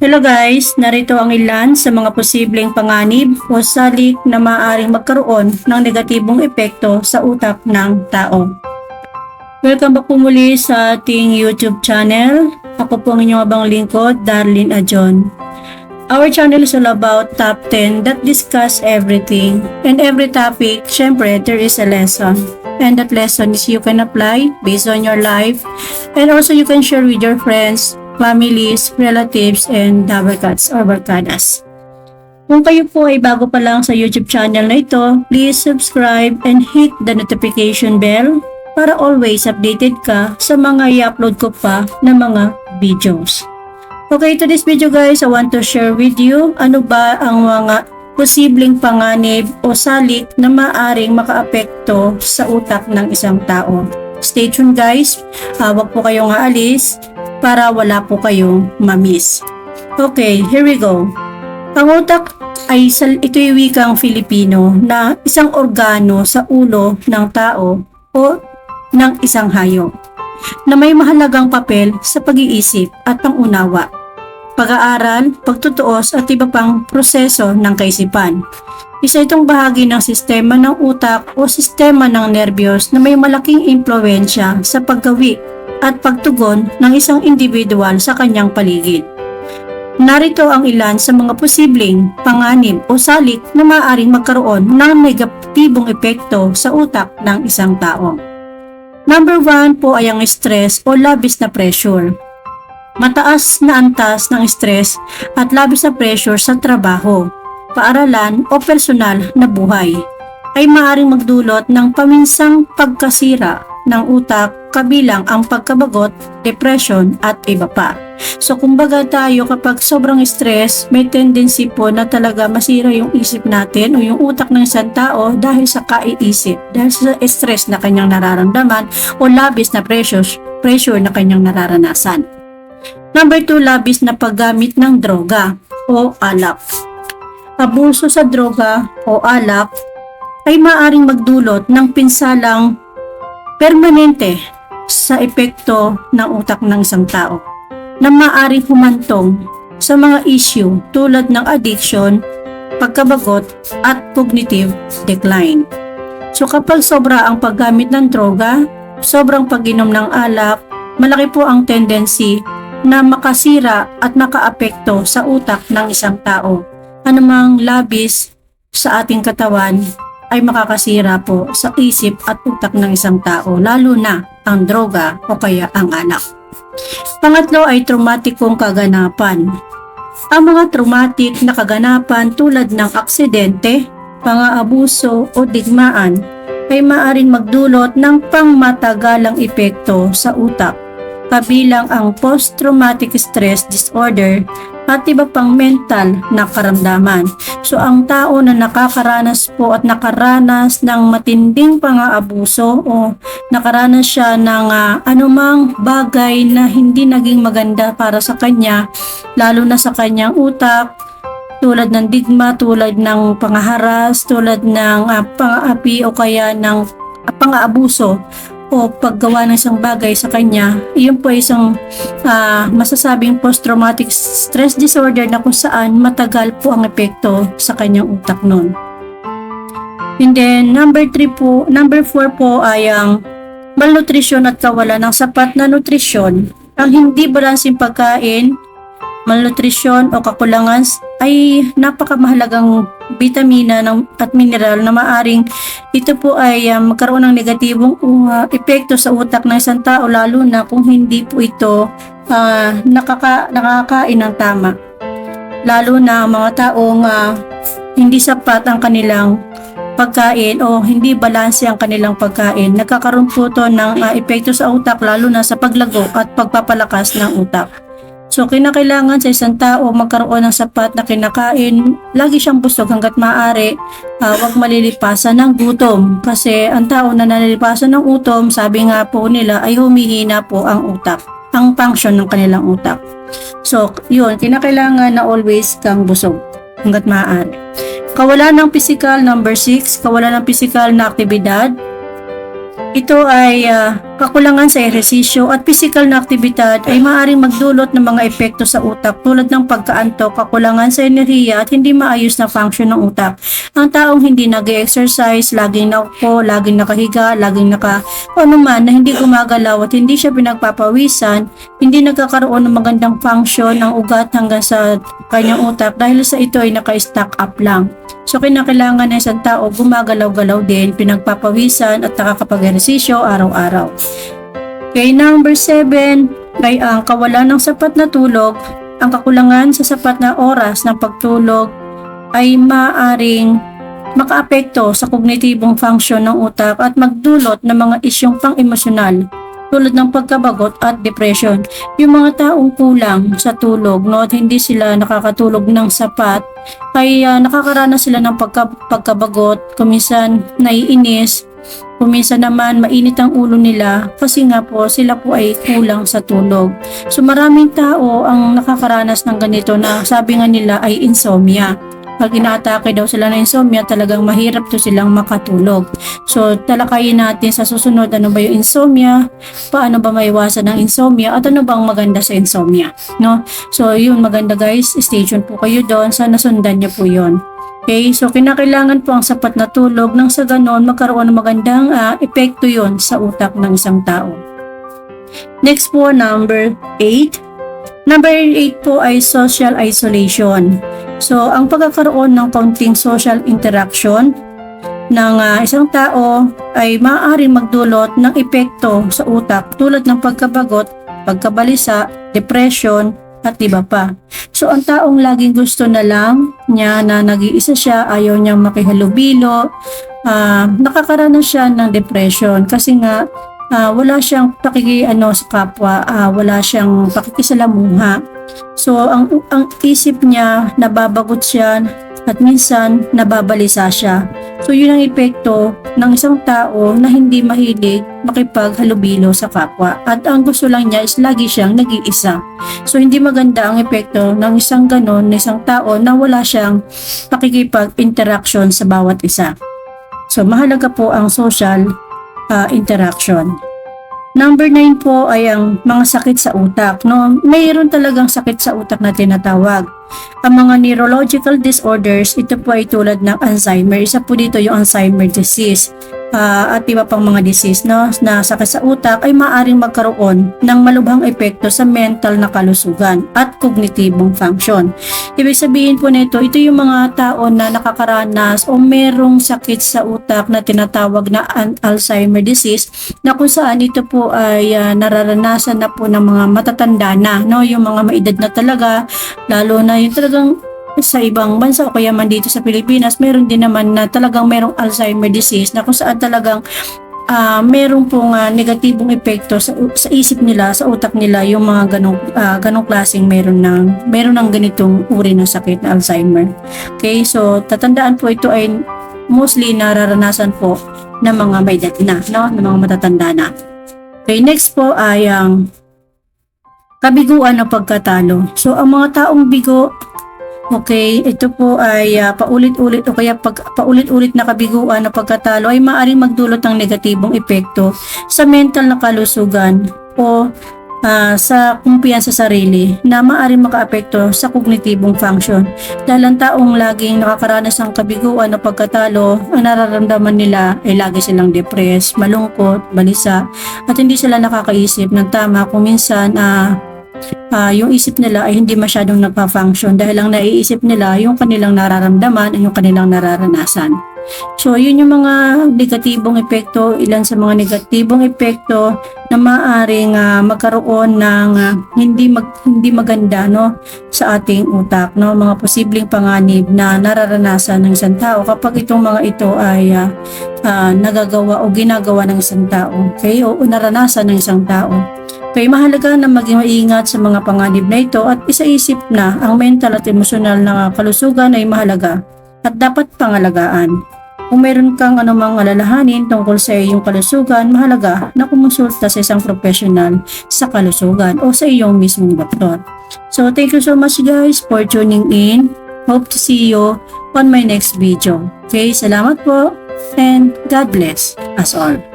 Hello guys, narito ang ilan sa mga posibleng panganib o salik na maaaring magkaroon ng negatibong epekto sa utak ng tao. Welcome back po muli sa ating YouTube channel. Ako po ang inyong abang lingkod, Darlene Ajon. Our channel is all about top 10 that discuss everything. And every topic, syempre, there is a lesson. And that lesson is you can apply based on your life. And also you can share with your friends, families, relatives, and dabarkats or barkadas. Kung kayo po ay bago pa lang sa YouTube channel na ito, please subscribe and hit the notification bell para always updated ka sa mga i-upload ko pa na mga videos. Okay, to this video guys, I want to share with you ano ba ang mga posibleng panganib o salik na maaring makaapekto sa utak ng isang tao. Stay tuned guys, huwag po kayong aalis para wala po kayong ma-miss. Okay, here we go. Ang utak ay ito'y wikang Filipino na isang organo sa ulo ng tao o ng isang hayop na may mahalagang papel sa pag-iisip at pangunawa, pag-aaral, pagtutuos at iba pang proseso ng kaisipan. Isa itong bahagi ng sistema ng utak o sistema ng nerbiyos na may malaking impluwensya sa paggawi at pagtugon ng isang individual sa kanyang paligid. Narito ang ilan sa mga posibleng panganib o salik na maaaring magkaroon ng negatibong epekto sa utak ng isang tao. Number 1 po ay ang stress o labis na pressure. Mataas na antas ng stress at labis na pressure sa trabaho, paaralan o personal na buhay ay maaaring magdulot ng paminsang pagkasira ng utak kabilang ang pagkabagot, depression at iba pa. So kumbaga tayo kapag sobrang stress, may tendency po na talaga masira yung isip natin o yung utak ng isang tao dahil sa kaiisip, dahil sa stress na kanyang nararamdaman o labis na pressure na kanyang nararanasan. Number 2, labis na paggamit ng droga o alak. Abuso sa droga o alak ay maaaring magdulot ng pinsalang permanente sa epekto ng utak ng isang tao na maaaring humantong sa mga issue tulad ng addiction, pagkabagot at cognitive decline. So kapag sobra ang paggamit ng droga, sobrang pag-inom ng alak, malaki po ang tendency na makasira at makaapekto sa utak ng isang tao. Anumang labis sa ating katawan ay makakasira po sa isip at utak ng isang tao, lalo na ang droga o kaya ang alak. Pangatlo ay traumatikong kaganapan. Ang mga traumatic na kaganapan tulad ng aksidente, pang-aabuso o digmaan ay maaaring magdulot ng pangmatagalang epekto sa utak, kabilang ang post-traumatic stress disorder at iba pang mental na karamdaman. So ang tao na nakakaranas po at nakaranas ng matinding pang-aabuso o nakaranas siya ng anumang bagay na hindi naging maganda para sa kanya, lalo na sa kanyang utak, tulad ng digma, tulad ng pangaharas, tulad ng pang-aapi o kaya ng pang-aabuso o paggawa ng isang bagay sa kanya, iyon po ay isang masasabing post-traumatic stress disorder na kung saan matagal po ang epekto sa kanyang utak nun. And then number 4 po ay ang malnutrition at kawalan ng sapat na nutrisyon. Ang hindi balanseng pagkain, malnutrition o kakulangan ay napakamahalagang bitamina at mineral na maaring ito po ay magkaroon ng negatibong epekto sa utak ng isang tao, lalo na kung hindi po ito nakakain ng tama, lalo na mga taong hindi sapat ang kanilang pagkain o hindi balanse ang kanilang pagkain. Nagkakaroon po ito ng epekto sa utak, lalo na sa paglago at pagpapalakas ng utak. So kinakailangan sa isang tao magkaroon ng sapat na kinakain, lagi siyang busog hanggat maaari, huwag malilipasan ng gutom, kasi ang tao na nalilipasan ng gutom, sabi nga po nila ay humihina po ang utak, ang function ng kanilang utak. So yun, kinakailangan na always kang busog hanggat maaari. Kawalan ng physical, number 6, kawalan ng physical na aktibidad. ito ay kakulangan sa ehersisyo at physical na aktibidad ay maaaring magdulot ng mga epekto sa utak tulad ng pagkaantok, kakulangan sa enerhiya at hindi maayos na function ng utak. Ang taong hindi nag-exercise, laging naupo, laging nakahiga, laging ano man na hindi gumagalaw at hindi siya pinagpapawisan, hindi nagkakaroon ng magandang function ng ugat hanggang sa kanyang utak dahil sa ito ay naka-stack up lang. So kinakailangan ng isang tao gumagalaw-galaw din, pinagpapawisan at nakakapag-ehersisyo araw-araw. Okay, number 7 ay ang kawalan ng sapat na tulog. Ang kakulangan sa sapat na oras ng pagtulog ay maaaring makaapekto sa kognitibong function ng utak at magdulot ng mga isyong pang-emosyonal tulad ng pagkabagot at depression. Yung mga taong kulang sa tulog, no, at hindi sila nakakatulog ng sapat, ay nakakaranas sila ng pagkabagot, kuminsan naiinis, kuminsan naman mainit ang ulo nila kasi nga po sila po ay kulang sa tulog. So maraming tao ang nakakaranas ng ganito na sabi nga nila ay insomnia. Pag inaatake daw sila ng insomnia, talagang mahirap to silang makatulog. So, talakayin natin sa susunod, ano ba yung insomnia, paano ba maiwasan ng insomnia, at ano bang maganda sa insomnia, no? So, yun, maganda guys, stay tuned po kayo doon, sana sundan niyo po yun. Okay, so kinakailangan po ang sapat na tulog nang sa ganon magkaroon ng magandang epekto yon sa utak ng isang tao. Next po, number 8. Number 8 po ay social isolation. So, ang pagkakaroon ng kaunting social interaction ng isang tao ay maaaring magdulot ng epekto sa utak tulad ng pagkabagot, pagkabalisa, depression, at iba pa. So, ang taong laging gusto na lang niya na nag-iisa siya, ayaw niyang makihalubilo, nakakaranas siya ng depression kasi nga wala siyang sa kapwa, wala siyang pakikisalamuha. So, ang isip niya, nababagot siya at minsan nababalisa siya. So, yun ang epekto ng isang tao na hindi mahilig makipaghalubilo sa kapwa. At ang gusto lang niya is lagi siyang nag-iisa. So, hindi maganda ang epekto ng isang ganon, ng isang tao na wala siyang pakikipag-interaction sa bawat isa. So, mahalaga po ang social interaction. Number 9 po ay ang mga sakit sa utak. No? Mayroon talagang sakit sa utak na tinatawag. Ang mga neurological disorders, ito po ay tulad ng Alzheimer. Isa po dito yung Alzheimer disease. At iba pang mga disease, no, na sakit sa utak ay maaaring magkaroon ng malubhang epekto sa mental na kalusugan at kognitibong function. Ibig sabihin po nito, ito yung mga tao na nakakaranas o merong sakit sa utak na tinatawag na Alzheimer disease, na kung saan ito po ay nararanasan na po ng mga matatanda na, no, yung mga maedad na talaga, lalo na yung talagang sa ibang bansa o kaya man dito sa Pilipinas, meron din naman na talagang merong Alzheimer disease na kung saan talagang meron pong negatibong epekto sa isip nila, sa utak nila, yung mga ganong klaseng meron ng ganitong uri ng sakit na Alzheimer. Okay, so tatandaan po ito ay mostly nararanasan po ng mga may edad na, no, ng mga matatanda na. Okay, next po ay ang kabiguan o pagkatalo. So ang mga taong bigo, okay, ito po ay paulit-ulit o kaya paulit-ulit na kabiguan na pagkatalo ay maaaring magdulot ng negatibong epekto sa mental na kalusugan o sa kumpiyansa sa sarili na maaaring makaapekto sa kognitibong function. Dahil ang taong laging nakakaranas ng kabiguan o pagkatalo, ang nararamdaman nila ay lagi silang depressed, malungkot, balisa, at hindi sila nakakaisip ng tama kung minsan yung isip nila ay hindi masyadong nagpa-function dahil lang naiisip nila yung kanilang nararamdaman at yung kanilang nararanasan. So, yun yung mga negatibong epekto, ilan sa mga negatibong epekto na maaaring magkaroon ng hindi maganda, no, sa ating utak, no, mga posibleng panganib na nararanasan ng isang tao kapag itong mga ito ay nagagawa o ginagawa ng isang tao, okay, o naranasan ng isang tao. Okay, mahalaga na maging maingat sa mga panganib na ito at isaisip na ang mental at emosyonal na kalusugan ay mahalaga at dapat pangalagaan. Kung meron kang anumang alalahanin tungkol sa iyong kalusugan, mahalaga na kumonsulta sa isang professional sa kalusugan o sa iyong mismong doktor. So, thank you so much guys for tuning in. Hope to see you on my next video. Okay, salamat po and God bless us all.